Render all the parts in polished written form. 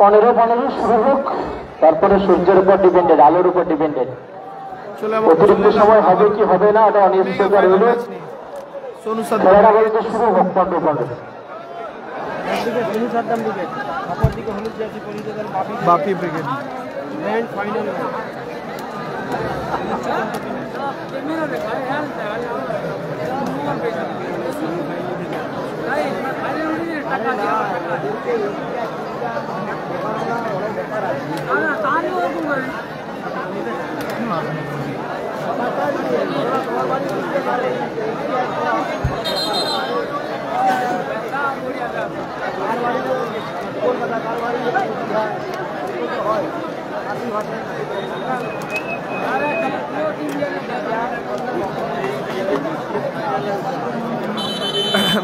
15-15 শুরু হোক, তারপরে সূর্যের উপর ডিপেন্ডেড, আলোর উপর ডিপেন্ডেড। অতিরিক্ত সময় হবে কি হবে না এটা অনিশ্চয়তা রইল। খেলাটা বলতে শুরু হোক 15-15। Bapi brigade final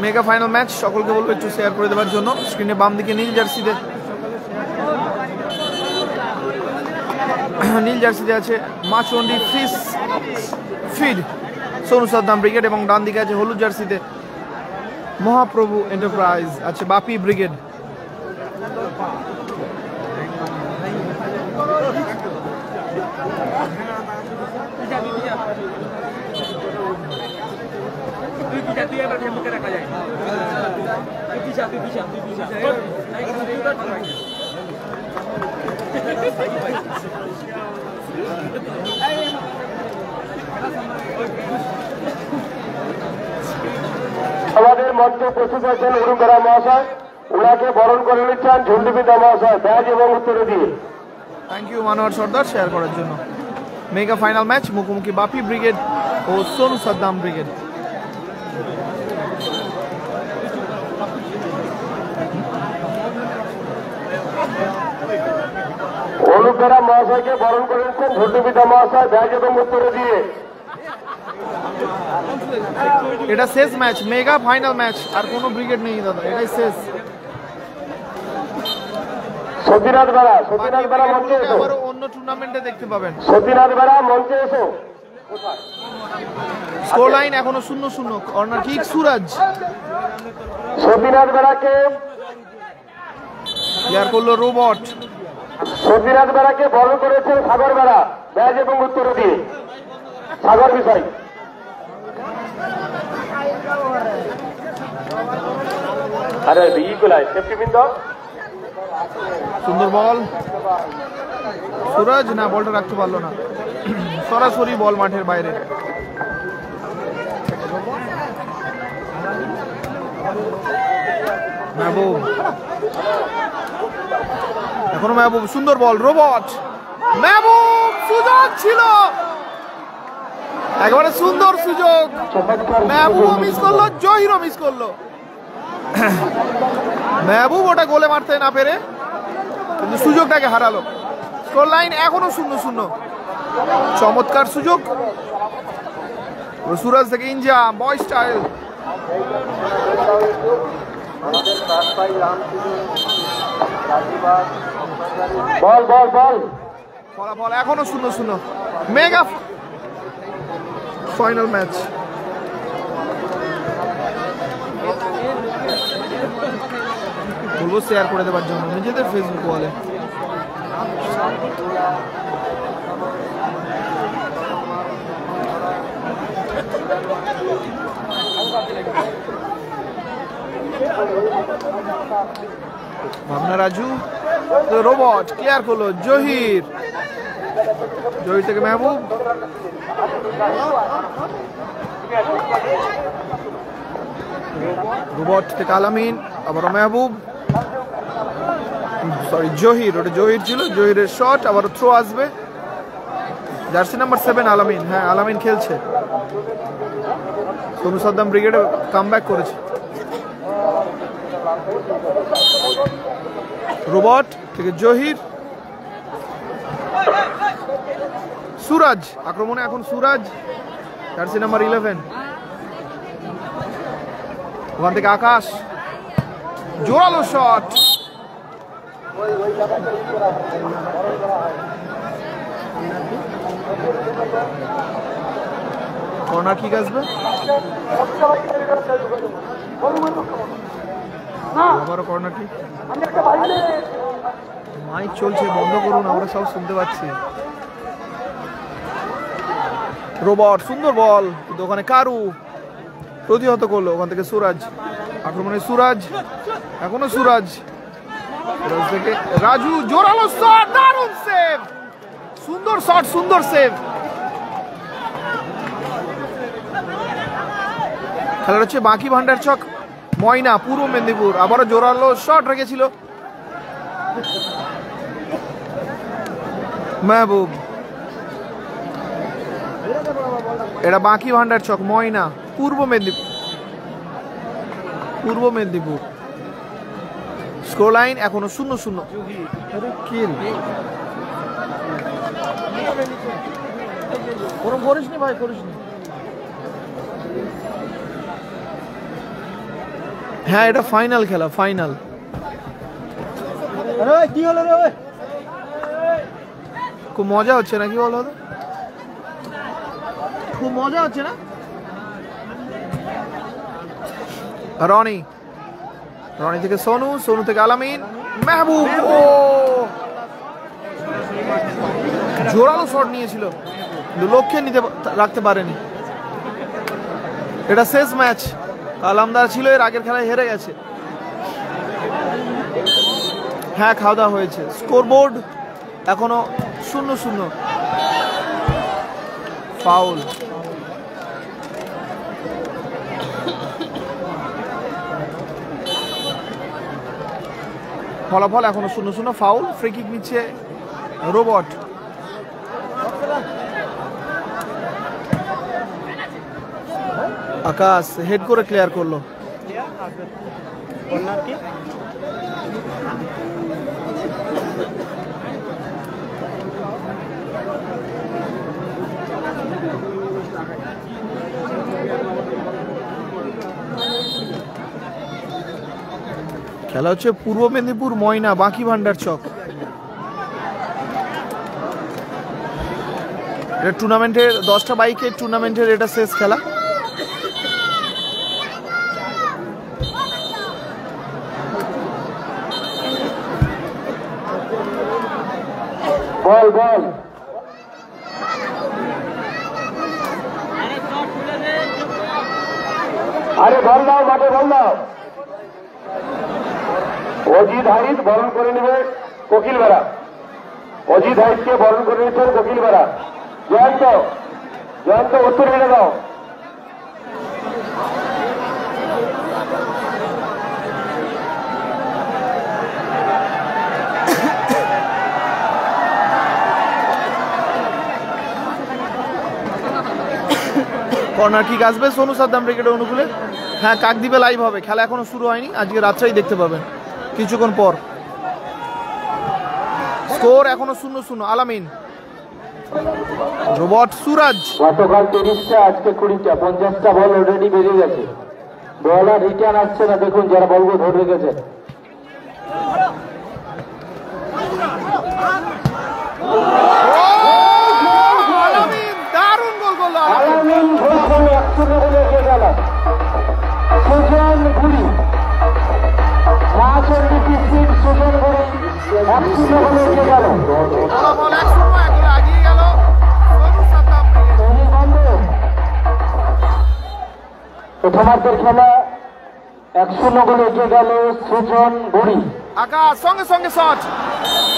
mega final match. সকলকে বলবো একটু শেয়ার করে দেওয়ার জন্য। স্ক্রিনে বাম দিকে নীল জার্সিতে আছে Machandi fish feed Sonu Saddam brigade, এবং ডান দিকে আছে হলুদ জার্সিতে মহাপ্রভু এন্টারপ্রাইজ আছে বাপি ব্রিগেড। আমাদের মঞ্চে উপস্থিত আছেন উরুঙ্গরা মহাশয়, ওনাকে বরণ করে নিচ্ছেন ঝুন্ডুপিতা মহাশয় ব্যাজ এবং উত্তরে দিয়ে। Thank you Manowar Sardar share করার জন্য। মেগা ফাইনাল ম্যাচ, মুখোমুখি বাপি ব্রিগেড ও সোনু সাদ্দাম ব্রিগেড। উরুঙ্গরা মহাশয়কে বরণ করে নিচ্ছেন ঝুন্ডুপিতা মহাশয় ব্যাজ এবং উত্তরে দিয়ে। এটা শেষ ম্যাচ, মেগা ফাইনাল ম্যাচ, আর কোনো ব্রিগেড নেই দাদা, এটাই শেষ। সতীনাথ বেড়া মঞ্চে এসো। আবারও অন্য টুর্নামেন্টে দেখতে পাবেন। সতীনাথ বেড়া মঞ্চে এসো। স্কোর লাইন এখনো 0-0। কর্নার কিক সুরাজ। সতীনাথ বেড়াকে ক্লিয়ার করলো রোবট। সতীনাথ বেড়াকে বরণ করেছেন সাগর বেড়া ব্যাজ এবং উত্তরে দিয়ে। সাগর বিষয় আরে সেফটি বিন্দু। সুন্দর বল, সুরাজ না বলটা রাখতে পারলো না, সরাসরি বল মাঠের বাইরে। মেহবুব, এখনো মেহবুব, সুন্দর বল, রোবট, মেহবুব, সুযোগ ছিল, একেবারে সুন্দর সুযোগ। মেহবুব মিস করলো, জহিরও মিস করলো। মেহবুব ওটা গোলে মারতে না পেরে কিন্তু সুযোগটাকে হারালো। স্কোর লাইন এখনো 0-0। চমৎকার সুযোগ সুরাজ থেকে ইনজা বয় স্টাইল। বল বল বল, ফলাফল এখনো 0-0। Mega final match. বলবো শেয়ার করে দেওয়ার জন্য নিজেদের ফেসবুক ওয়ালে। ভাবনা রাজু, রোবট ক্লিয়ার করলো জহির, জহির থেকে মেহবুব, রোবট থেকে আলামিন, আবারও মেহবুব, সরি জহির, ওটা জহির ছিল, জহিরের শট, আবারও থ্রো আসবে। জার্সি নাম্বার 7 আলামিন, হ্যাঁ আলামিন খেলছে। সোনু সাদ্দাম ব্রিগেডে কামব্যাক করেছে। রোবট থেকে জহির, সুরাজ আক্রমণে এখন সুরাজ, জার্সি নাম্বার 11। ওখান থেকে আকাশ, জোরালো শট, কর্নার কিক আসবে, আবারও কর্নার কিক। মাইক চলছে, বন্ধ করুন, আমরা সব শুনতে পাচ্ছি। রোবট সুন্দর বল, কিন্তু ওখানে কারু প্রতিহত করলো। ওখান থেকে সুরাজ, আক্রমণে সুরাজ, এখনো সুরাজ থেকে রাজু, জোরালো শট, দারুণ সেভ, সুন্দর শট, সুন্দর সেভ। খেলা হচ্ছে বাকি ভান্ডার চক ময়না পূর্ব মেদিনীপুর। আবারও জোরালো শট রেখেছিল মেহবুব। এটা বাকি ভান্ডার চক ময়না পূর্ব মেদিনীপুর। স্কোর লাইন এখনো 0-0। করিসনি ভাই, করিসনি। হ্যাঁ, এটা ফাইনাল খেলা, ফাইনাল। কি হলো রে? খুব মজা হচ্ছে নাকি বলো? খুব মজা হচ্ছে না? রনি থেকে সোনু, সোনু থেকে আলামিন, মেহবুব। ও জোরালো শট নিয়েছিল, কিন্তু লক্ষ্যে রাখতে পারেনি। এটা শেষ ম্যাচ, আলামদার ছিল এর আগের খেলায় হেরে গেছে। হ্যাঁ, খাওয়া দাওয়া হয়েছে। স্কোরবোর্ড এখনো 0-0। ফাউল। ফলাফল এখনো 0-0, ফাউল। ফ্রি কিক নিচ্ছে রোবট। আকাশ হেড করে ক্লিয়ার করলো। খেলা হচ্ছে পূর্ব মেদিনীপুর ময়না বাকি ভান্ডার চক। এটা টুর্নামেন্টের 10টা বাইকের টুর্নামেন্টের এটা শেষ খেলা। বল বল, আরে বল দাও, মাঠে বল দাও। অজিত হাইদ বরণ করে নেবে কোকিল বেড়া। অজিত হাইদকে বরণ করে নিচ্ছেন কোকিল বেড়া। জয়ন্ত, জয়ন্ত উত্তর মিলে দাও। কর্নার কিক আসবে সোনু সাদ্দাম ব্রিগেডের অনুকূলে। হ্যাঁ, কাকদ্বীপে লাইভ হবে, খেলা এখনো শুরু হয়নি, আজকে রাত্রেই দেখতে পাবেন কিছুক্ষণ পর। স্কোর এখনো 0-0। আলামিন, রোবট, সুরাজ। গতকাল 30টা, আজকে 20টা, 50টা বল অলরেডি বেরিয়ে গেছে। বল আর রিটার্ন আসছে না, দেখুন যারা বলগুলো ধরে রেখেছে। দারুণ গোল করলো আলামিন। সুজন গুড়ি, সুজন গুড়ি 1-0 বলে এগিয়ে গেল। প্রথমার্ধের খেলা 1-0 বলে এগিয়ে গেল সুজন গুড়ি। আকাশ সঙ্গে সঙ্গে শট,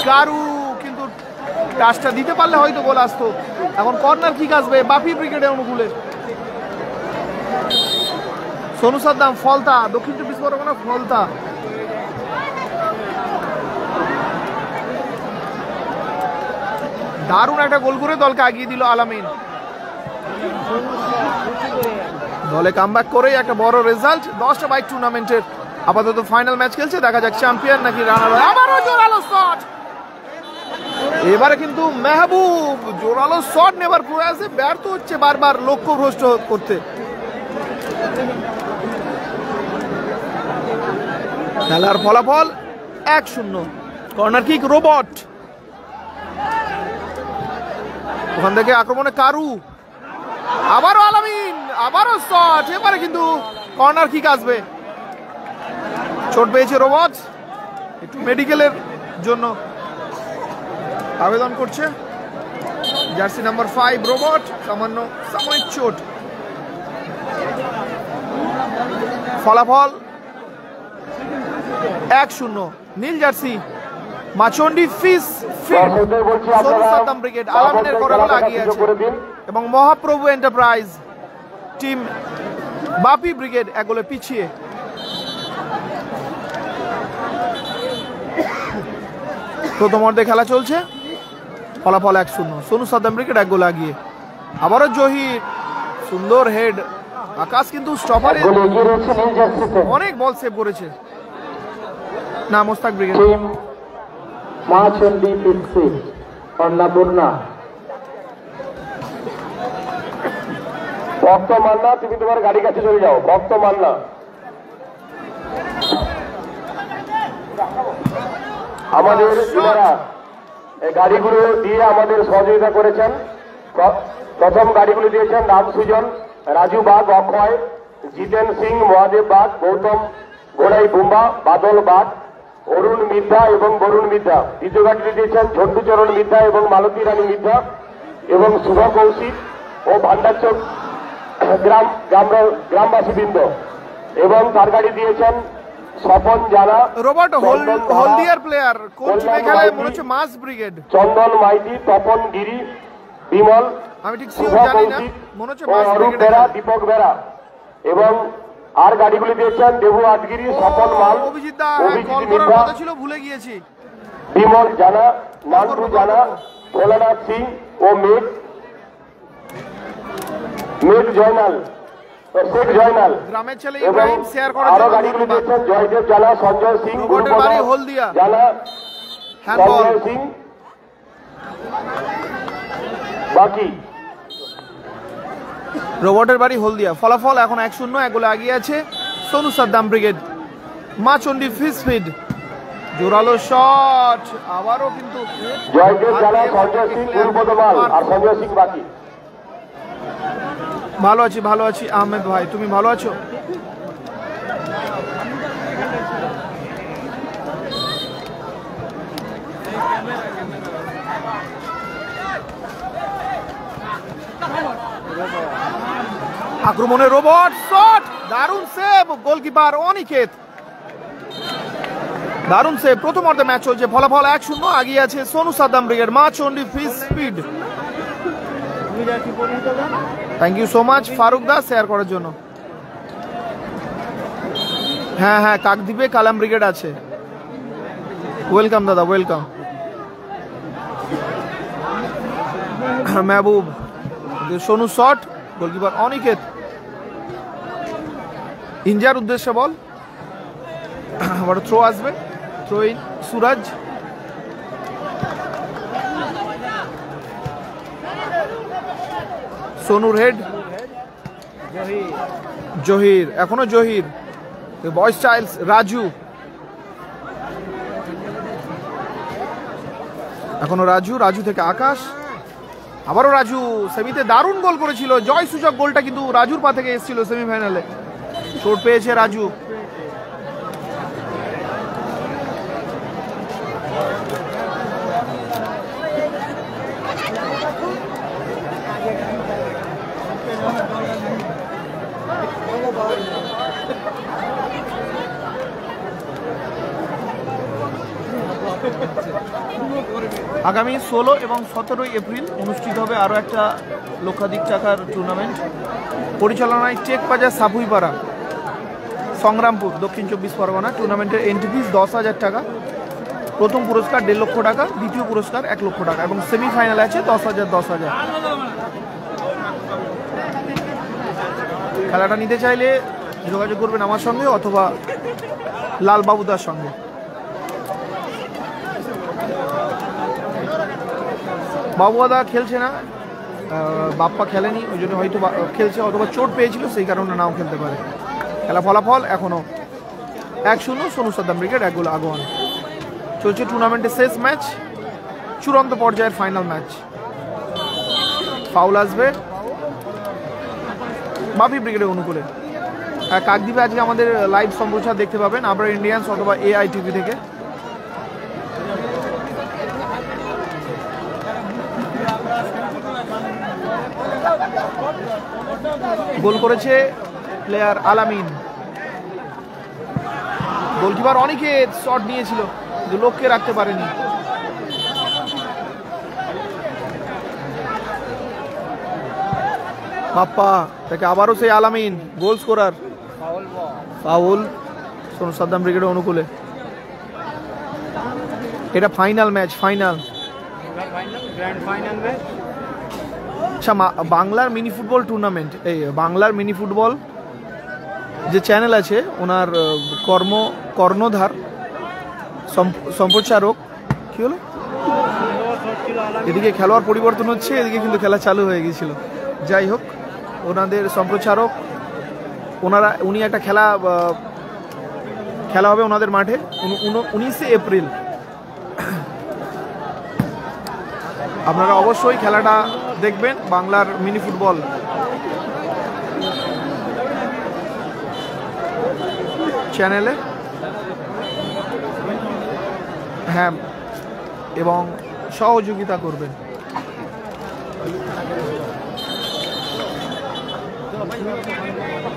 কারু কিন্তু টাচটা দিতে পারলে হয়তো গোল আসতো। এখন কর্নার কিক আসবে বাপি ব্রিগেডের অনুকূলে। সোনু সাদ্দাম, ফলতা, দক্ষিণ 24 পরগনা ফলতা। দারুণ একটা গোল করে দলকে আগিয়ে দিল আলামিন। দলে কামব্যাক করেই একটা বড় রেজাল্ট। 10টা বাইক টুর্নামেন্টের আপাতত ফাইনাল ম্যাচ খেলছে, দেখা যাক চ্যাম্পিয়ন নাকি রানার। আবারও জোরালো শট, এবারে কিন্তু মেহবুব জোরালো শট নেবার প্রয়াসে ব্যর্থ হচ্ছে, বারবার লক্ষ্যভ্রষ্ট করতে। খেলার ফলাফল 1-0। কর্নার কিক রোবট, ওখান থেকে আক্রমণে কারু, আবারও আলামিন, আবারও শট। এবারে কিন্তু কর্নার কিক আসবে। চোট পেয়েছে রোবট, একটু মেডিকেলের জন্য আবেদন করছে জার্সি নাম্বার 5 রোবট, সামান্য চোট। ফলাফল 1-0। নীল জার্সি মাচন্ডি ফিস ফিল্ড সোনু সাদ্দাম ব্রিগেড আলামিনের ঘরে বলে এগিয়ে আছে এবং মহাপ্রভু এন্টারপ্রাইজ টিম বাপি ব্রিগেড এক গোলে পিছিয়ে। প্রথম অর্ধে খেলা চলছে, ফলাফল 1-0। সোনু সাদ্দাম ব্রিগেড এক গোলে এগিয়ে। আবারও জহির, সুন্দর হেড। আকাশ কিন্তু স্টপারে অনেক বল সেভ করেছে। না, মোস্তাক ব্রিগেড। মাচন্ডি ফিসি অন্নপূর্ণা ভক্ত মান্না, তুমি তোমার গাড়ি কাছে চলে যাও। ভক্ত মান্না আমাদের যারা এই গাড়িগুলো দিয়ে আমাদের সহযোগিতা করেছেন। প্রথম গাড়িগুলো দিয়েছেন রাম সুজন, রাজু বাগ, অক্ষয়, জিতেন সিং, মহাদেব বাগ, গৌতম গোড়াই বুম্বা, বাদল বাগ, অরুণ মিদ্যা এবং বরুণ মিদ্যা। দ্বিতীয় গাড়িটি দিয়েছেন ঝন্টুচরণ মিদ্যা এবং মালতী রানী মিদ্যা এবং শুভ কৌশিক ও ভান্ডারচক গ্রামবাসীবৃন্দ। এবং তার গাড়ি দিয়েছেন স্বপন জানা, রোবট হলদিয়ার প্লেয়ার, কোন টিমে খেলে মনে হচ্ছে মাস ব্রিগেড। চন্দন মাইতি, তপন গিরি, বিমল, আমি ঠিক জানি না, মনে হচ্ছে মাস ব্রিগেড। বেরা, দীপক বেরা। এবং আর গাড়িগুলি দিয়েছেন দেবু আটগিরি, স্বপন মাল, অভিজিৎ দা, কল করার কথা ছিল ভুলে গিয়েছি। বিমল জানা, নান্টু জানা, ভোলানাথ সিং ও মেঘ জয়নাল, শেখ জয়নাল। গ্রামের ছেলে ইব্রাহিম শেয়ার করার আরো গাড়িগুলি দিয়েছেন জয়দেব জানা, সঞ্জয় সিং, রোবটের বাড়ি হলদিয়া জানা, সঞ্জয় সিং বাকি। রোবটের বাড়ি হলদিয়া। ফলাফল এখন 1-0, এক গোলে এগিয়ে আছে Sonu Saddam brigade. Machandi fish feed, জোরালো শট, আবারও কিন্তু জয়দেব জানা, সঞ্জয় সিং, গুরুপদমাল আর সঞ্জয় সিং বাকি। ভালো আছি আহমেদ ভাই, তুমি ভালো আছো? আক্রমণে রোবট শট, দারুণ সেভ, গোলকিপার অনিকেত, দারুণ সেভ। প্রথম অর্ধে ম্যাচ চলছে, ফলাফল 1-0, এগিয়ে আছে Sonu Saddam brigade. Machandi fish speed. Thank you so much Farooq দা শেয়ার করার জন্য। হ্যাঁ, কাকদ্বীপে কালাম ব্রিগেড আছে। ওয়েলকাম দাদা, welcome. Mehboob, Sonu shot, goalkeeper Aniket. ইন্ডিয়ার উদ্দেশ্যে বল, আবার থ্রো আসবে, থ্রো ইন সুরাজ। সোনুর হেড, জহির, এখনো জহির, বয়েজ চাইল্ডস রাজু, এখনো রাজু থেকে আকাশ, আবারও রাজু। সেমিতে দারুণ গোল করেছিল, জয় সূচক গোলটা কিন্তু রাজুর পা থেকে এসেছিল সেমিফাইনালে। চোট পেয়েছে রাজু। আগামী 16 এবং 17 এপ্রিল অনুষ্ঠিত হবে আরও একটা লক্ষাধিক টাকার টুর্নামেন্ট, পরিচালনায় টেক বাজার সাপুইপাড়া, সংগ্রামপুর, দক্ষিণ 24 পরগনা। টুর্নামেন্টের এন্ট্রি ফিস 10,000 টাকা। প্রথম পুরস্কার 1.5 লক্ষ টাকা, দ্বিতীয় পুরস্কার 1 লক্ষ টাকা এবং সেমিফাইনাল আছে 10,000। খেলাটা নিতে চাইলে যোগাযোগ করবেন আমার সঙ্গে অথবা লালবাবুদার সঙ্গে। বাবুদা খেলছে না, বাপ্পা খেলেনি, ওই জন্য হয়তো খেলছে, অথবা চোট পেয়েছিল সেই কারণে নাও খেলতে পারে। খেলা ফলাফল এখনো 1-0, সোনু সাদ্দাম ব্রিগেড 1 গোল আগুয়ান। চলছে টুর্নামেন্টের শেষ ম্যাচ, চূড়ান্ত পর্যায়ের ফাইনাল ম্যাচ। ফাউল আসবে বাপি ব্রিগেডের অনুকূলে। কাকদ্বীপে আজকে আমাদের লাইভ সম্প্রচার দেখতে পাবেন আপনারা ইন্ডিয়ান্স অথবা AI TV থেকে। গোল করেছে প্লেয়ার আলামিন। গোলকিপার অনেকে শট নিয়েছিল কিন্তু লোককে রাখতে পারেনি। বাপ্পা তাকে আবারও সেই আলামিন goal scorer, foul Sonu Saddam ব্রিগেডের অনুকূলে। এটা ফাইনাল ম্যাচ, ফাইনাল। আচ্ছা, বাংলার মিনি ফুটবল টুর্নামেন্ট, এই বাংলার মিনি ফুটবল যে চ্যানেল আছে ওনার কর্ণধার সম্প্রচারক কি হলো, এদিকে খেলোয়াড় পরিবর্তন হচ্ছে, এদিকে কিন্তু খেলা চালু হয়ে গিয়েছিল। যাই হোক, ওনাদের সম্প্রচারক উনি একটা খেলা হবে ওনাদের মাঠে 19শে এপ্রিল। আপনারা অবশ্যই খেলাটা দেখবেন বাংলার মিনি ফুটবল চ্যানেলে। হ্যাঁ, এবং সহযোগিতা করবেন।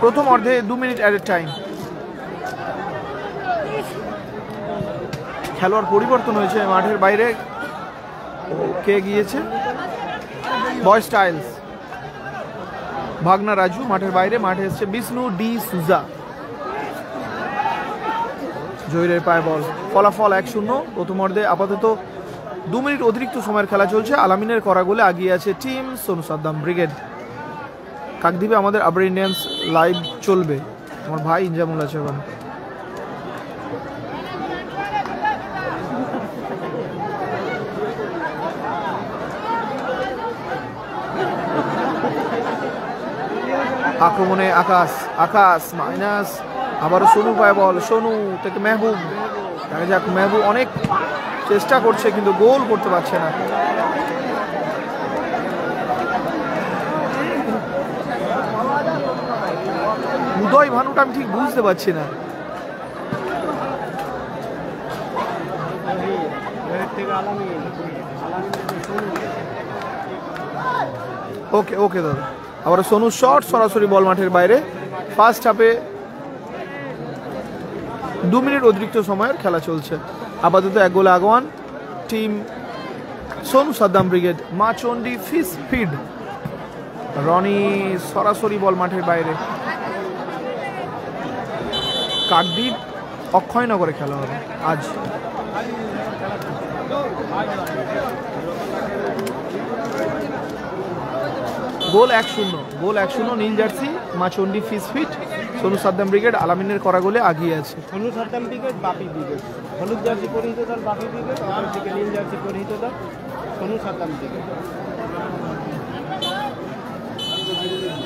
প্রথম অর্ধে 2 মিনিট অ্যাডেড টাইম। খেলোয়াড় পরিবর্তন হয়েছে মাঠের বাইরে, কে গিয়েছে? বয় স্টাইলস, ভাগনা রাজু মাঠের বাইরে, মাঠে এসছে বিষ্ণু ডি সুজা। জহিরের পায়ে বল, ফলাফল 1-0 প্রথম অর্ধে। আপাতত 2 মিনিট অতিরিক্ত সময়ের খেলা চলছে। আলামিনের করা গোলে আগিয়ে আছে টিম সোনু সাদ্দাম ব্রিগেড। কাকদ্বীপে আমাদের আবার ইন্ডিয়ান্স লাইভ চলবে, আমার ভাই ইনজামুল আছে ওখানে। আক্রমণে আকাশ মাইনাস, আবারও সোনু পায় বল, সোনু থেকে মেহবুব। দেখা যাক, মেহবুব অনেক চেষ্টা করছে কিন্তু গোল করতে পারছে না। উদয় ভানুটা আমি ঠিক বুঝতে পারছি না। ওকে ওকে দাদা। আবার সোনু শট, সরাসরি বল মাঠের বাইরে। ফার্স্ট হাফে 2 মিনিট অতিরিক্ত সময়ের খেলা চলছে। আপাতত 1 গোলে আগুয়ান team Sonu Saddam brigade. Machandi fish feed, Roni সরাসরি বল মাঠের বাইরে। কাকদ্বীপ অক্ষয়নগরে খেলা হবে আজ। গোল 1-0 নীল jersey Machandi fish fit. Sonu Saddam brigade আলামিনের করা গোলে আগিয়ে আছে। Sonu Saddam brigade, Bapi brigade. হলুদ জার্সি পরিহিত দল বাপি ব্রিগেড, অপরদিকে নীল জার্সি পরিহিত দল Sonu Saddam brigade.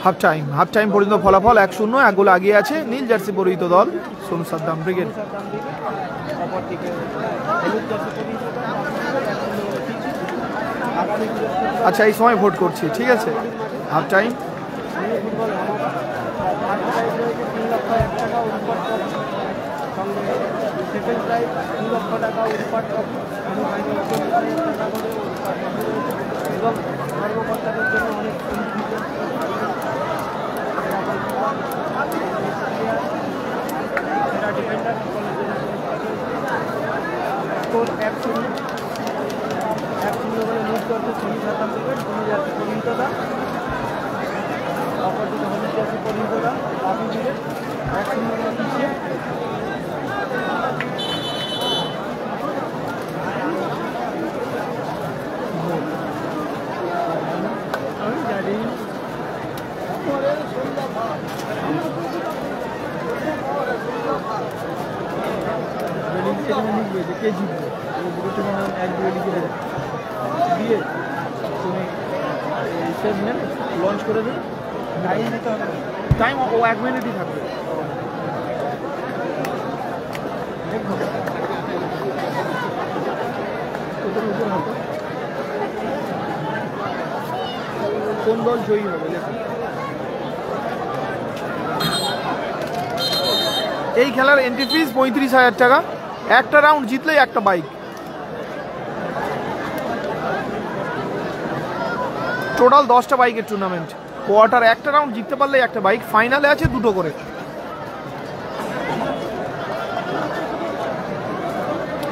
Half time পর্যন্ত ফলাফল 1-0, 1 গোলে আগিয়ে আছে নীল জার্সি পরিহিত দল সোনু সাদ্দাম ব্রিগেড। অপরদিকে হলুদ জার্সি পরিহিত দল। আচ্ছা, এই সময় ভোট করছি, ঠিক আছে। Half time. ফুটবল $3 লক্ষ টাকা উৎপাদ ট্রফি, সঙ্গে সেকেন্ড প্রাইজ $2 লক্ষ টাকা উৎপাদ ট্রফি এবং কর্মকর্তাদের জন্য অনেক সেরা ডিফেন্ডার স্কোর 1-0 বলে লিড করছে সোনু সাদ্দাম ব্রিগেড। সোনু জার্সি পরিহিততা, অপরদিকে হলুদ জার্সি পরিহিততা বাপি ব্রিগেড 1-0 বলে পিছিয়ে। কে জিতবে তুমি এক দুয়ে লিখে দেবে দিয়ে তুমি সেভ নেন, লঞ্চ করে দিন। টাইম দিতে হবে, টাইম ও 1 মিনিটই থাকবে। কোন দল জয়ী হবে? এই খেলার এন্ট্রি ফিস 35,000 টাকা। একটা রাউন্ড জিতলেই একটা বাইক। টোটাল 10টা বাইকের টুর্নামেন্ট। কোয়ার্টার একটা রাউন্ড জিততে পারলে একটা বাইক, ফাইনালে আছে দুটো করে।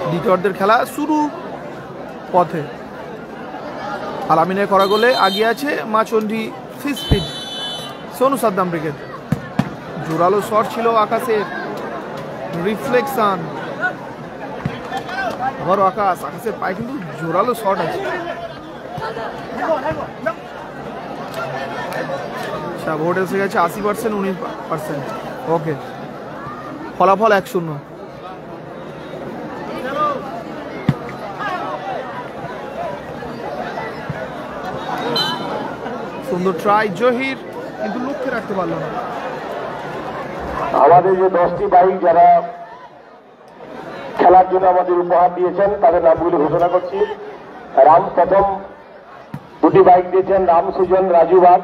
দ্বিতীয়ার্ধের খেলা শুরু পথে। আলামিনের করা গোলে আগিয়ে আছে মাচন্ডি fish speed, Sonu Saddam brigade. জোরালো শট ছিল আকাশের, রিফ্লেকশন, আবারও আকাশের পায়ে কিন্তু জোরালো শট আছে। ভোট এসে গেছে 80%, 19%। ওকে, ফলাফল 1-0। সুন্দর ট্রাই জহির, কিন্তু লক্ষ্যে রাখতে পারল না। আমাদের যে 10টি বাইক যারা খেলার জন্য আমাদের উপহার দিয়েছেন তাদের নামগুলি ঘোষণা করছি। প্রথম 2টি বাইক দিয়েছেন রাম সুজন রাজু বাগ,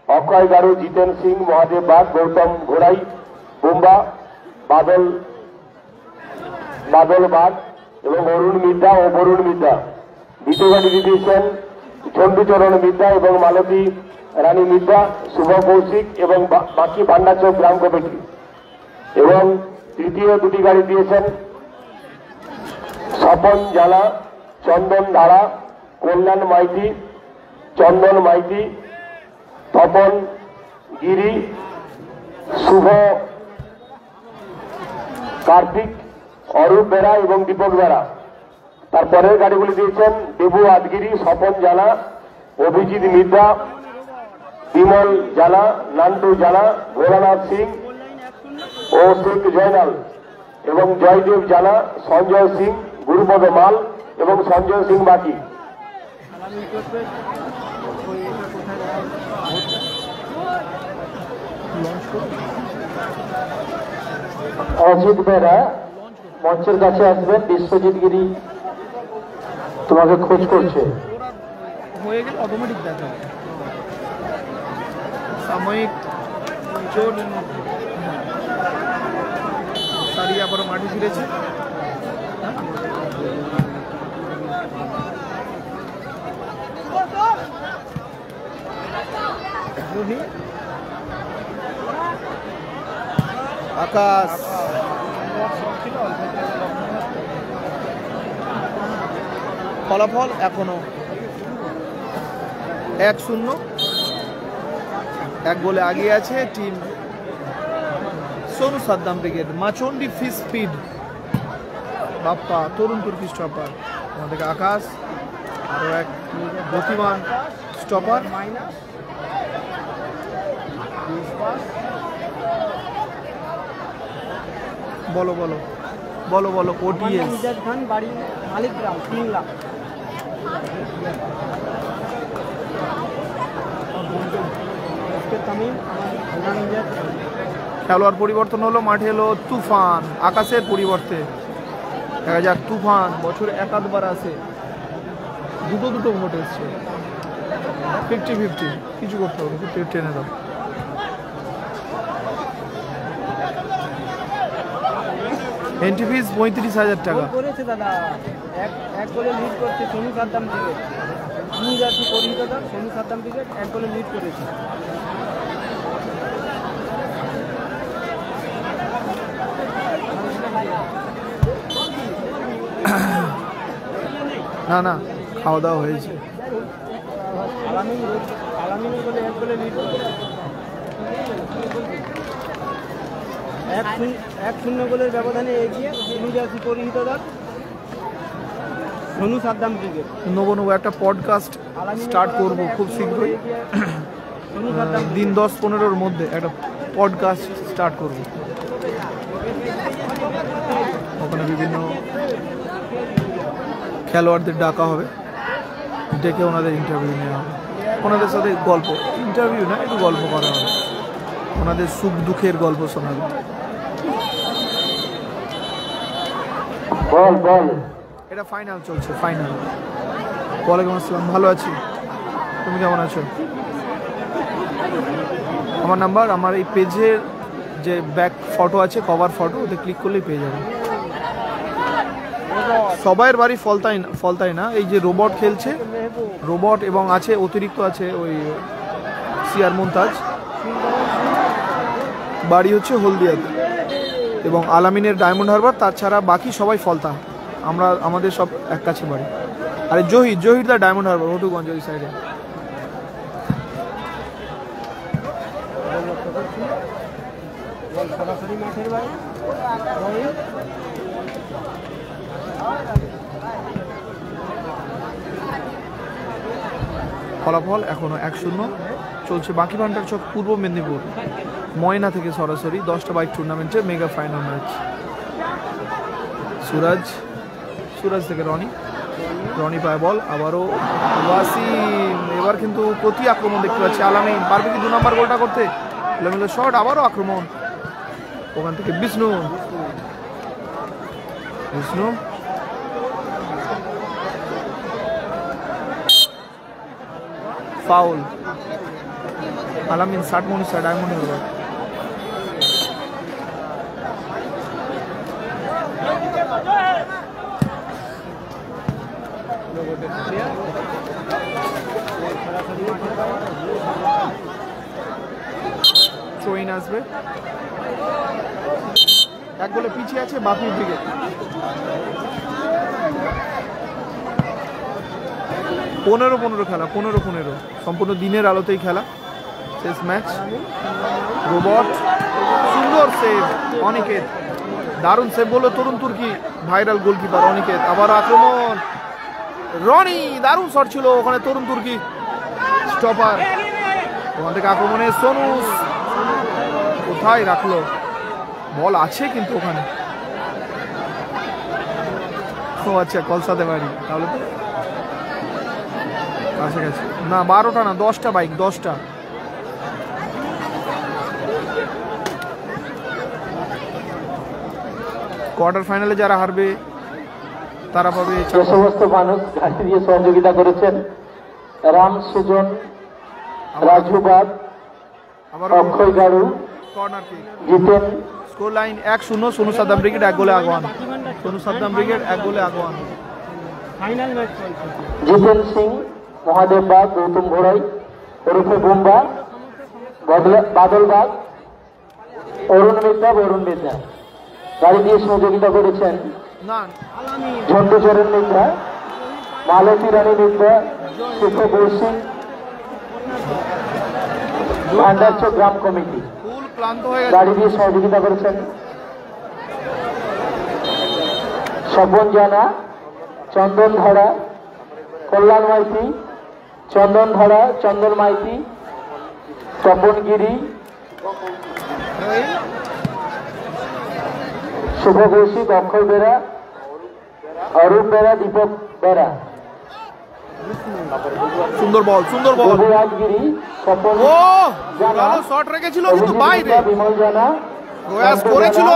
অক্ষয় গারু জিতেন সিং মহাদেব বাগ, গৌতম ঘোড়াই বুম্বা, বাদল বাগ এবং অরুণ মিদ্যা ও বরুণ মিদ্যা। দ্বিতীয় গাড়ি দিয়েছেন চণ্ডীচরণ মিদ্যা এবং মালতী রানী মিদ্যা, শুভ কৌশিক এবং বাকি ভান্ডাচক গ্রাম কমিটি। এবং তৃতীয় 2টি গাড়ি দিয়েছেন স্বপন জালা, চন্দন ধারা, কল্যাণ মাইতি, চন্দন মাইতি, তপন গিরি, শুভ কার্তিক, অরূপ বেড়া এবং দীপক বেড়া। তারপরের গাড়িগুলি দিয়েছেন দেবু আদগিরি, স্বপন জালা, অভিজিৎ মিদ্যা, বিমল জালা, নান্টু জালা, ভোলানাথ সিং ও শেখ জয়নাল এবং জয়দেব জালা, সঞ্জয় সিং, গুরুপদ মাল এবং সঞ্জয় সিং বাকি। অজিত বেড়া মঞ্চের কাছে আসবেন। বিশ্বজিৎ গিরি তোমাকে খোঁজ করছে। হয়ে গেলে অটোমেটিক দেখা সাময়িক চোট সারিয়ে আবার মাঠে ফিরেছে। আকাশ ফলাফল এখনো 1-0, 1 গোলে আগিয়ে আছে team Sonu Saddam brigade. Machandi fish speed Bappa, তরুণ তুর্কি স্টপার, আমাদের আকাশ আরো এক গতিমান স্টপার। বলো বলো বলো বলো ওটিএস খান বাড়ি মালিকগ্রাম 3 লাখ। খেলোয়াড় পরিবর্তন হলো, মাঠে এলো তুফান, আকাশের পরিবর্তে। দেখা যাক তুফান বছরে 1-2বার আসে, দুটো ভোট এসছে। 50-50 কিছু করতে হবে, টেনে দাও। এন্ট্রি ফিস 35,000 টাকা। করেছে দাদা, এক গোলে লিড করছে Sonu Saddam brigade. New jersey পরিহিতদা সোনু সাদ্দাম ব্রিগেড 1 গোলে লিড করেছে। না না, খাওয়া দাওয়া হয়েছে। আলামিন গোলে 1 গোলে লিড করেছে। 1-0 গোলের ব্যবধানে এগিয়ে নিউ জার্সি পরিহিতদা সোনু সাদ্দাম ব্রিগেড। নবো একটা পডকাস্ট স্টার্ট করব খুব শীঘ্রই, দিন 10-15-র মধ্যে একটা পডকাস্ট স্টার্ট করব। ওখানে বিভিন্ন খেলোয়াড়দের ডাকা হবে, ডেকে ওনাদের ইন্টারভিউ নেওয়া হবে, ওনাদের সাথে গল্প, ইন্টারভিউ না একটু গল্প করা হবে, ওনাদের সুখ দুঃখের গল্প শোনাবে। এটা ফাইনাল চলছে, ফাইনাল। ওয়ালাইকুম আসসালাম, ভালো আছি, তুমি কেমন আছো? আমার নাম্বার, আমার এই পেজের যে ব্যাক ফটো আছে, কভার ফটো, ওতে ক্লিক করলেই পেয়ে যাবে। সবাইয়ের বাড়ি ফলতাই না, এই যে রোবট খেলছে, রোবট এবং আছে অতিরিক্ত আছে ওই সিআর মুমতাজ, বাড়ি হচ্ছে হলদিয়াতে, এবং আলামিনের ডায়মন্ড হারবার। তাছাড়া বাকি সবাই ফলতা, আমাদের সব এক কাছে বাড়ি। আরে জহির দা ডায়মন্ড হারবার, হটুগঞ্জ ওই সাইডে। ফলাফল এখনো 1-0 চলছে। বাকি ভান্ডার চক পূর্ব মেদিনীপুর ময়না থেকে সরাসরি 10টা বাইক টুর্নামেন্টে মেগা ফাইনাল ম্যাচ। সুরাজ থেকে রনি পায় বল, আবারও ওয়াসিম। এবার কিন্তু প্রতি আক্রমণ দেখতে পাচ্ছি আলামিন, পারবে কি 2 নম্বর গোলটা করতে? এলোমেলো শট, আবারও আক্রমণ ওখান থেকে বিষ্ণু। ফাউল, আলামিন 60 মনিসা ডায়মন্ড হারবার। থ্রোইন আসবে, 1 গোলে পিছিয়ে আছে বাপি ব্রিগেড। পনেরো খেলা, 15 সম্পূর্ণ দিনের আলোতেই খেলা। শেষ ম্যাচ। রোবট, সুন্দর সেভ অনিকেত, দারুণ সেভ বললো তরুণ তুর্কি ভাইরাল গোলকিপার অনিকেত। আবার আক্রমণ রনি, দারুণ শট ছিল ওখানে তরুণ তুর্কি স্টপার। ওখান থেকে আক্রমণে সোনুস, কোথায় রাখলো বল? আছে কিন্তু ওখানে। ও আচ্ছা, কলসাতে বাড়ি, তাহলে তো কাছাকাছি না। 12টা না, 10টা বাইক, 10টা। কোয়ার্টার ফাইনালে যারা হারবে তারা পাবে। যে সমস্ত মানুষ গাড়ি দিয়ে সহযোগিতা করেছেন, Ram Sujan, Raju Bag, Akshay Garu, Jiten. Score line 1-0, Sonu Saddam brigade 1 গোলে আগুয়ান। জিতেন সিং, মহাদেব বাগ, গৌতম ঘোড়াই ওরফে বুম্বা, বাদল বাগ, অরুণ মিত্রা গাড়ি দিয়ে সহযোগিতা করেছেন। ঝন্ডুচরণ মিত্রা, মালতী রানী মিত্রা, সুখ কৌশিক, ভান্ডারচক গ্রাম কমিটি গাড়ি দিয়ে সহযোগিতা করেছেন। স্বপন জানা, চন্দন ধারা, কল্যাণ মাইতি, চন্দন মাইতি, তপন গিরি, শুভ কৌশিক, অক্ষয় বেরা, অরূপ বেরা, দীপক বেরা। সুন্দর বল রাজগিরি, স্বপন শট রেখেছিল কিন্তু বাইরে। বিমল জানা করেছিল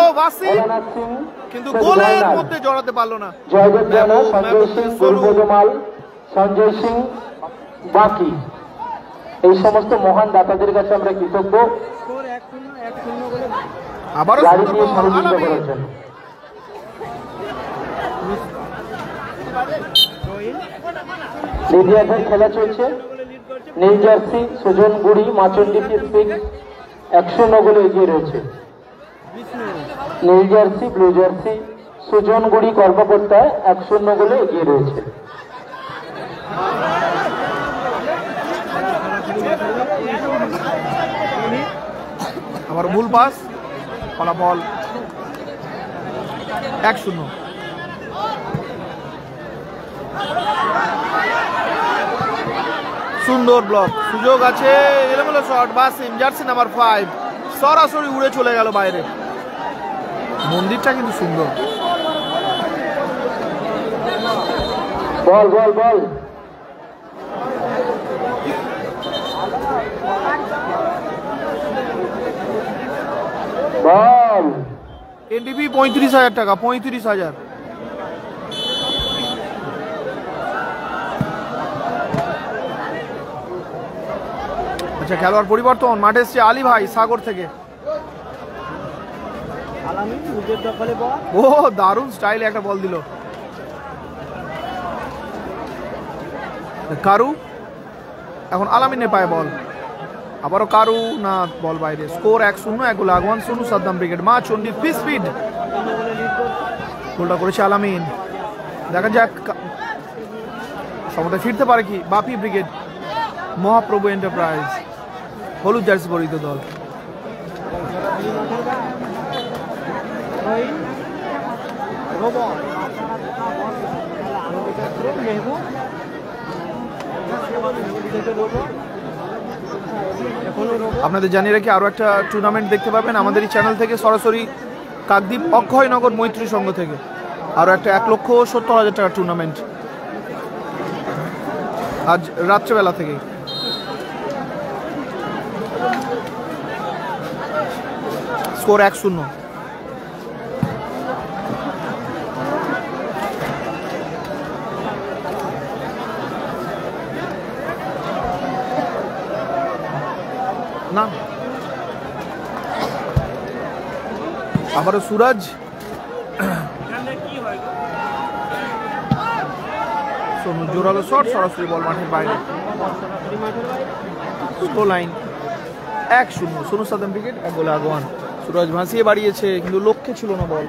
কিন্তু গোলের মধ্যে জড়াতে পারলো না। জয়দেব জানা, সঞ্জয় সিং, দুর্গজমাল, সঞ্জয় সিং বাকি, এই সমস্ত মহান দাতাদের কাছে আমরা কৃতজ্ঞ। আবারও গাড়ি দিয়ে সহযোগিতা করেছেন। লিডিয়াদের খেলা চলছে। নীল জার্সি সুজন গুড়ি মাচন্ডি পিসপিক 100 গোলে এগিয়ে রয়েছে। নীল জার্সি ব্লু জার্সি সুজন গুড়ি কর্মকর্তা 100 গোলে এগিয়ে রয়েছে। আবার ভুল পাস, ফলাফল 1-0। সুন্দর ব্লক, সুযোগ আছে, এলোমেলো শট, বাসিম জার্সি নাম্বার 5 সরাসরি উড়ে চলে গেল বাইরে। মন্দিরটা কিন্তু সুন্দর। বল বল বল বল। এনডিপি 35,000 টাকা, 35,000। আচ্ছা, খেলোয়াড় পরিবর্তন, মাঠে এসছে আলী ভাই সাগর থেকে। ও দারুণ স্টাইলে একটা বল দিল কারু। এখন আলামিনে পায় বল, আবারও কারু না, বল বাইরে। স্কোর 1-0, এক গোলে আগওয়ান। সোনু সাদ্দাম ব্রিগেড, মা চন্ডী ফিস ফিড গোলটা করেছে আলামিন। দেখা যাক সমতায় ফিরতে পারে কি বাপি ব্রিগেড। মহাপ্রভু এন্টারপ্রাইজ হলুদ জার্সি পরিহিত দল। আপনাদের জানিয়ে রাখি আরো একটা টুর্নামেন্ট দেখতে পাবেন আমাদের এই চ্যানেল থেকে সরাসরি কাকদ্বীপ অক্ষয়নগর মৈত্রী সংঘ থেকে। আরো একটা 1,70,000 টাকার টুর্নামেন্ট আজ রাত্রেবেলা থেকে। স্কোর 1-0। না আবারও সুরাজ, সোনু জোরালো শট, সরাসরি বল মাঠের বাইরে। Score line 1-0। Sonu Saddam brigade, এক গোলে আগওয়ান। সুরাজ ভাসিয়ে বাড়িয়েছে কিন্তু লক্ষ্যে ছিল না বল।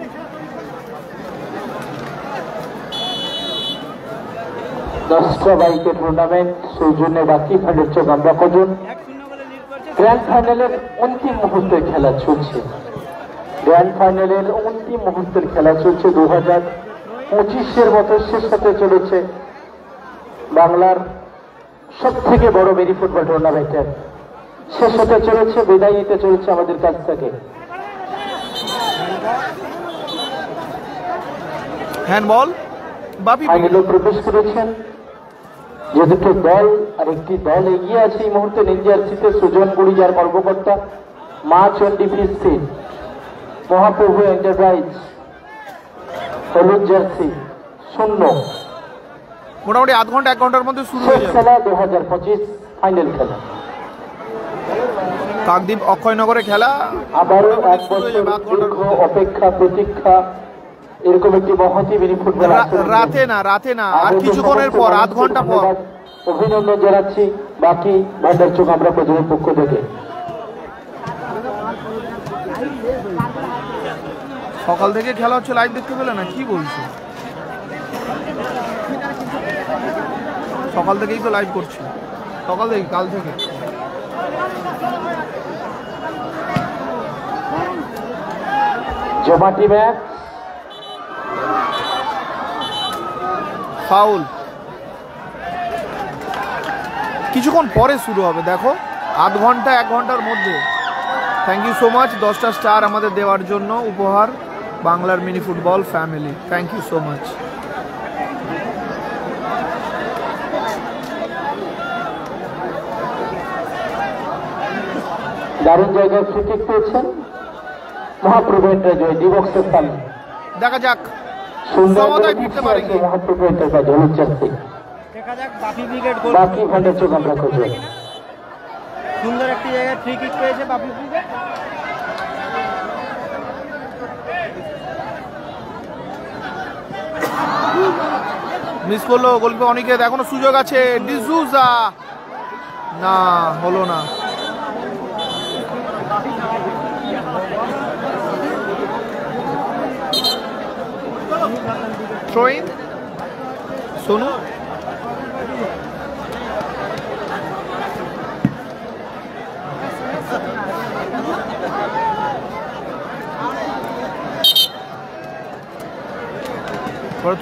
দশটা বাইকের টুর্নামেন্ট সৌজন্যে বাকি ফান্ডের চোখ আমরা কজন। গ্র্যান্ড ফাইনালের অন্তিম মুহূর্তের খেলা চলছে। গ্র্যান্ড ফাইনালের অন্তিম মুহূর্তের খেলা চলছে। 2025-এর মতো শেষ হতে চলেছে বাংলার সব থেকে বড় মেরি ফুটবল টুর্নামেন্টের শেষ হতে চলেছে, বিদায় নিতে চলেছে আমাদের কাছ থেকে। হ্যান্ডবল বাপি ফাইনালে প্রবেশ করেছেন যে দুটো দল, আর একটি দল এগিয়ে আছে এই মুহূর্তে নিঞ্জার্সিতে। সুজন গুড়ি যার কর্মকর্তা, মা Chandi fish feed, Mahaprabhu enterprise হলুদ জার্সি 0। মোটামুটি আধ ঘন্টা 1 ঘন্টার মধ্যে শুরু হয়ে যাবে খেলা। 2025 ফাইনাল খেলা। কাকদ্বীপ অক্ষয়নগরে খেলা। আবারও 1 বছর দীর্ঘ অপেক্ষা প্রতীক্ষা, এরকম একটি মহতি মিনি ফুটবল রাতে না আর কিছুক্ষণের পর, আধ ঘন্টা পর। অভিনন্দন জানাচ্ছি বাকি ভান্ডার চোখ আমরা প্রজনের পক্ষ থেকে। সকাল থেকে খেলা হচ্ছে, লাইভ দেখতে পেলে না? কি বলছো? সকাল থেকেই তো লাইভ করছি, সকাল থেকে, কাল থেকে। জমাটি ম্যাচ, ফাউল কিছুক্ষণ পরে শুরু হবে। দেখো আধ ঘন্টা 1 ঘন্টার মধ্যে। থ্যাংক ইউ সো মাচ 10টা স্টার আমাদের দেওয়ার জন্য উপহার, বাংলার mini football family. Thank you so much. দারুণ জায়গায় ফ্রি কিক পেয়েছেন মহাপ্রভু এন্টারপ্রাইজ ডিবক্সের সামনে। দেখা যাক সুন্দর ফিরতে পারে কি মহাপ্রভু এন্টারপ্রাইজ হলুদ জার্সি। দেখা যাক বাপি ব্রিগেড গোল। বাকি ভান্ডার চোখ আমরা খুঁজব। সুন্দর একটি জায়গায় ফ্রি কিক পেয়েছে বাপি ব্রিগেড। মিস করলো গোলকিপার অনিকেত। এখনো সুযোগ আছে, ডিসুজা না, হলো না। থ্রোইন সোনু,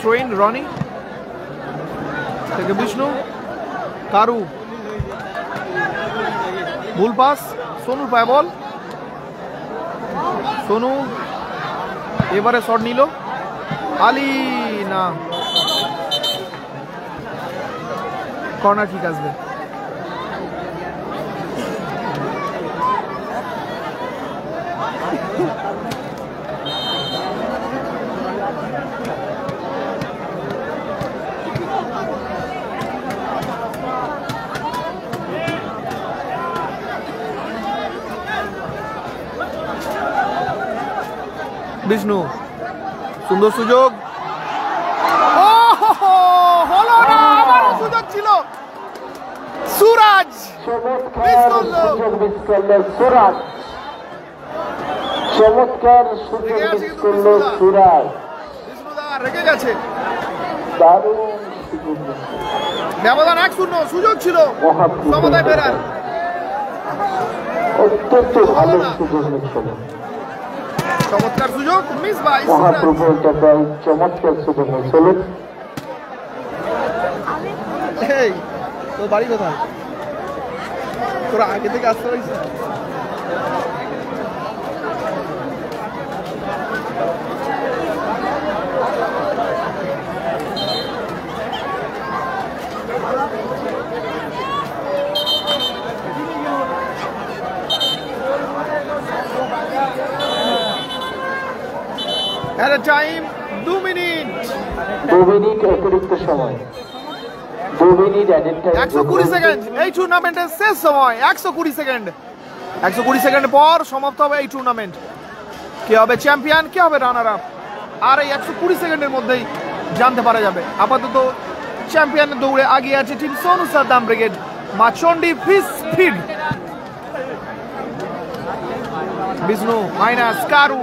থ্রোইন রনি থেকে বিষ্ণু, কারু ভুল পাস, সোনুর পায় বল। সোনু এবারে শট নিল, আলী না, কর্নার ঠিক আসবে। বিষ্ণু সুন্দর সুযোগ, হলো না, আবারও সুযোগ ছিল। সুরাজ চমৎকার সুযোগ মিস করলো সুরাজ, চমৎকার সুযোগ মিস করলো সুরাজ, রেখে গেছে, দারুণ সুযোগ মিস করলো। ব্যবধান 1-0, সুযোগ ছিল সমতায় ফেরার, অত্যন্ত ভালো সুযোগ মিস করলো। চমৎকার সুযোগ মিস বাই মহাপ্রভু এন্টারপ্রাইজ, চমৎকার সুযোগ মিস হলো। এই তোর বাড়ি কোথায়? তোরা আগে থেকে আসতে পারিস না? At a time, 2 minutes. 2 minute অতিরিক্ত সময়, 2 মিনিট অ্যাডেড টাইম, 120 সেকেন্ড এই টুর্নামেন্টের শেষ সময়। 120 সেকেন্ড, 120 সেকেন্ড পর সমাপ্ত হবে এই টুর্নামেন্ট। কে হবে চ্যাম্পিয়ন, কে হবে রানার আপ, আর এই 120 সেকেন্ডের মধ্যেই জানতে পারা যাবে। আপাতত চ্যাম্পিয়নের দৌড়ে আগিয়ে আছে team Sonu Saddam brigade, Machandi fish feed. Bishnu minus Karu,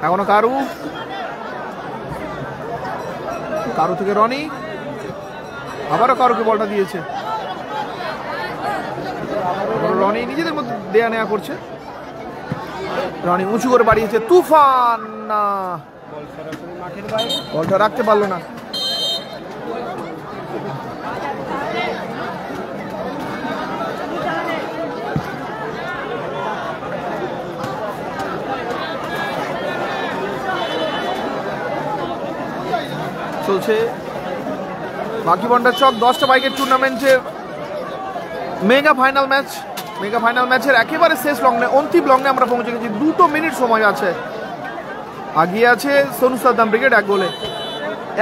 এখনো কারু, কারু থেকে রনি, আবারও কারুকে বলটা দিয়েছে। রনি নিজেদের মধ্যে দেয়া নেয়া করছে, রনি উঁচু করে বাড়িয়েছে, তুফান না, বলটা রাখতে পারলো না। চলছে বাকি বন্ডার চক 10টা বাইকের টুর্নামেন্টের mega final match. Mega final ম্যাচের একেবারে শেষ লগ্নে, অন্তিম লগ্নে আমরা পৌঁছে গেছি। 2 মিনিট সময় আছে, আগিয়ে আছে সোনু সাদ্দাম ব্রিগেড 1 গোলে,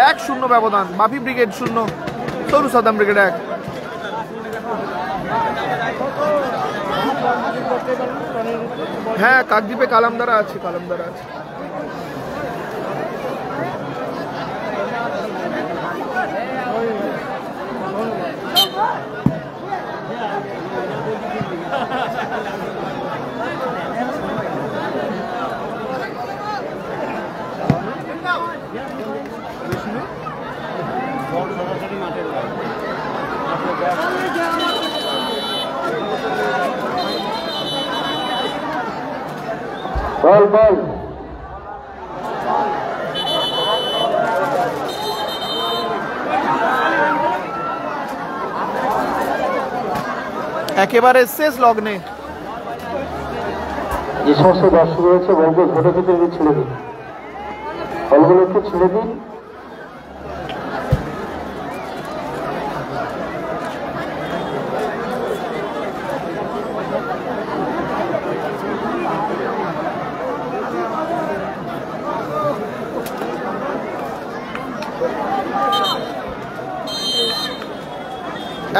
1-0 ব্যবধান। বাপি ব্রিগেড 0, সোনু সাদ্দাম ব্রিগেড 1। হ্যাঁ, কাকদ্বীপে কালামদারা আছে, কালামদারা আছে। বল বল, একেবারে শেষ লগ্নে। যে সমস্ত দর্শক রয়েছে বলকে ঘটে ঘটে ছেড়ে দিন, বলগুলো একটু ছেড়ে দিন।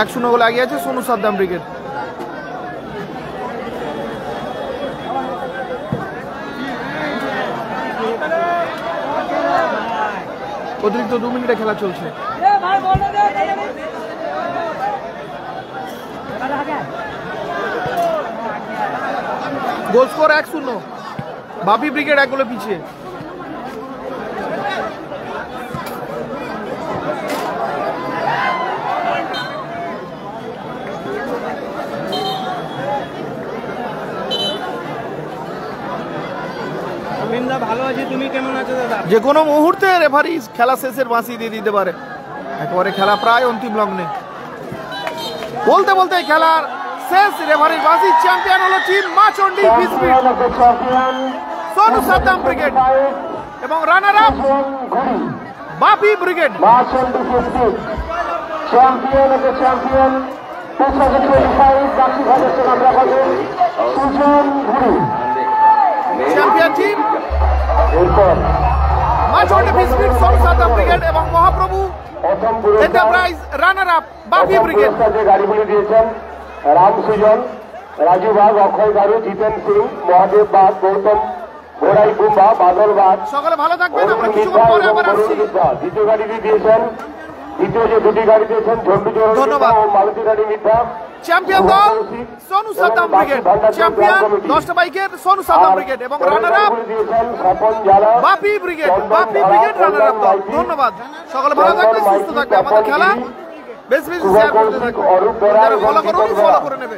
এক 1-0 গোলে এগিয়ে আছে সোনু সাদ্দাম ব্রিগেড। অতিরিক্ত 2 মিনিটে খেলা চলছে। গোল স্কোর 1-0, বাপি ব্রিগেড 1 গোলে পিছিয়ে। ভালো আছি, তুমি কেমন আছো দাদা? যে কোনো মুহূর্তে রেফারি খেলা শেষের বাঁশি দিয়ে দিতে পারে। একেবারে খেলা প্রায় অন্তিম লগ্নে, বলতে বলতে খেলার শেষ, রেফারির বাঁশি। চ্যাম্পিয়ন হলো team Machandi fish feed, Sonu Saddam brigade, এবং runner up Bapi brigade. Machandi fish feed champion of the champion 2025 বাকি সদস্য আমরা পাবেন সুজন ঘুরি। চ্যাম্পিয়ন টিম এরপর Machandi fish feed, Sonu Saddam brigade এবং Mahaprabhu enterprise runner up Bapi brigade. গাড়িগুলি দিয়েছেন রাম সুজন, রাজু বাগ, অক্ষয় গারু, জিতেন সিং, মহাদেব বাগ, গৌতম ঘোড়াই গুম্বা, বাদল বাগ। সকলে ভালো থাকবেন, আমরা কিছুক্ষণ পরে আবার আসছি। দ্বিতীয় গাড়িটি দিয়েছেন, দ্বিতীয় যে 2টি গাড়ি দিয়েছেন ঝন্টু চৌধুরী ধন্যবাদ। ও মালতী গাড়ি মিথ্যা। চ্যাম্পিয়ন দল সোনু সাদ্দাম ব্রিগেড, চ্যাম্পিয়ন 10টা বাইকের সোনু সাদ্দাম ব্রিগেড এবং runner up Bapi brigade runner up দল। ধন্যবাদ, সকলে ভালো থাকবে, সুস্থ থাকবে, আমাদের খেলা বেশি বেশি শেয়ার করতে থাকবে, যারা ফলো করুন ফলো করে নেবে।